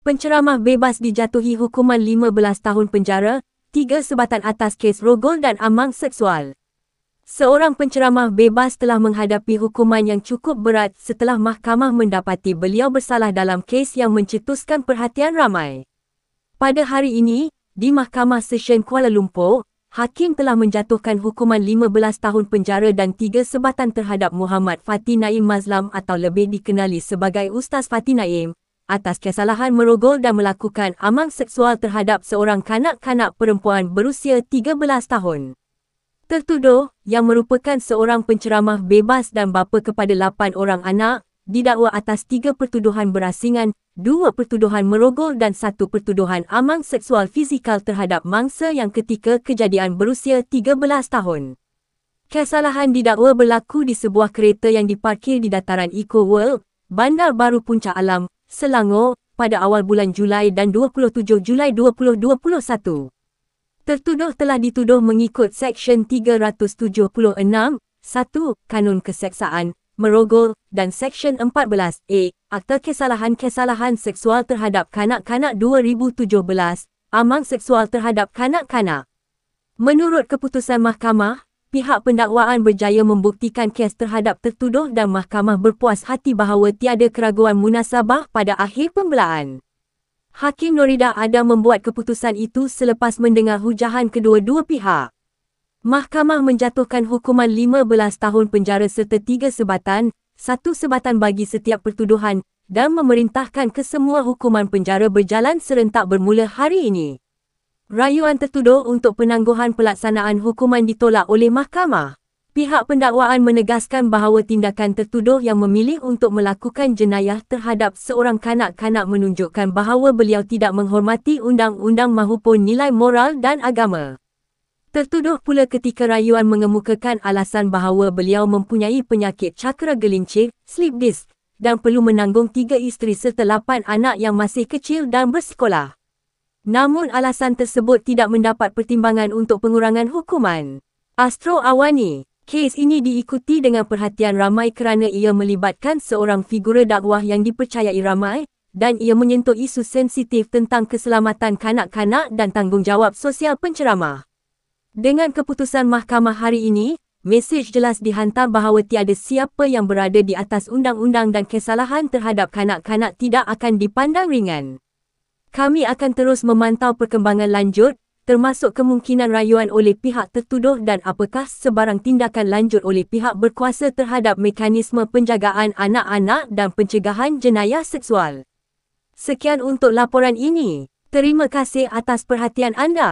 Penceramah bebas dijatuhi hukuman 15 tahun penjara, 3 sebatan atas kes rogol dan amang seksual. Seorang penceramah bebas telah menghadapi hukuman yang cukup berat setelah mahkamah mendapati beliau bersalah dalam kes yang mencetuskan perhatian ramai. Pada hari ini, di Mahkamah Session Kuala Lumpur, hakim telah menjatuhkan hukuman 15 tahun penjara dan 3 sebatan terhadap Muhammad Fatih Naim Mazlam atau lebih dikenali sebagai Ustaz Fatih Naim, atas kesalahan merogol dan melakukan amang seksual terhadap seorang kanak-kanak perempuan berusia 13 tahun. Tertuduh, yang merupakan seorang penceramah bebas dan bapa kepada 8 orang anak, didakwa atas 3 pertuduhan berasingan, 2 pertuduhan merogol dan 1 pertuduhan amang seksual fizikal terhadap mangsa yang ketika kejadian berusia 13 tahun. Kesalahan didakwa berlaku di sebuah kereta yang diparkir di dataran Eco World, Bandar Baru Puncak Alam, Selangor, pada awal bulan Julai dan 27 Julai 2021. Tertuduh telah dituduh mengikut Seksyen 376, 1, Kanun Keseksaan, Merogol dan Seksyen 14A, Akta Kesalahan-Kesalahan Seksual terhadap Kanak-Kanak 2017, Amang Seksual terhadap Kanak-Kanak. Menurut keputusan mahkamah, pihak pendakwaan berjaya membuktikan kes terhadap tertuduh dan mahkamah berpuas hati bahawa tiada keraguan munasabah pada akhir pembelaan. Hakim Noridah Adam membuat keputusan itu selepas mendengar hujahan kedua-dua pihak. Mahkamah menjatuhkan hukuman 15 tahun penjara serta 3 sebatan, 1 sebatan bagi setiap pertuduhan dan memerintahkan kesemua hukuman penjara berjalan serentak bermula hari ini. Rayuan tertuduh untuk penangguhan pelaksanaan hukuman ditolak oleh mahkamah. Pihak pendakwaan menegaskan bahawa tindakan tertuduh yang memilih untuk melakukan jenayah terhadap seorang kanak-kanak menunjukkan bahawa beliau tidak menghormati undang-undang mahupun nilai moral dan agama. Tertuduh pula ketika rayuan mengemukakan alasan bahawa beliau mempunyai penyakit cakera gelincir, slip disc, dan perlu menanggung 3 isteri serta 8 anak yang masih kecil dan bersekolah. Namun alasan tersebut tidak mendapat pertimbangan untuk pengurangan hukuman. Astro Awani. Kes ini diikuti dengan perhatian ramai kerana ia melibatkan seorang figura dakwah yang dipercayai ramai dan ia menyentuh isu sensitif tentang keselamatan kanak-kanak dan tanggungjawab sosial penceramah. Dengan keputusan mahkamah hari ini, mesej jelas dihantar bahawa tiada siapa yang berada di atas undang-undang dan kesalahan terhadap kanak-kanak tidak akan dipandang ringan. Kami akan terus memantau perkembangan lanjut, termasuk kemungkinan rayuan oleh pihak tertuduh dan apakah sebarang tindakan lanjut oleh pihak berkuasa terhadap mekanisme penjagaan anak-anak dan pencegahan jenayah seksual. Sekian untuk laporan ini. Terima kasih atas perhatian anda.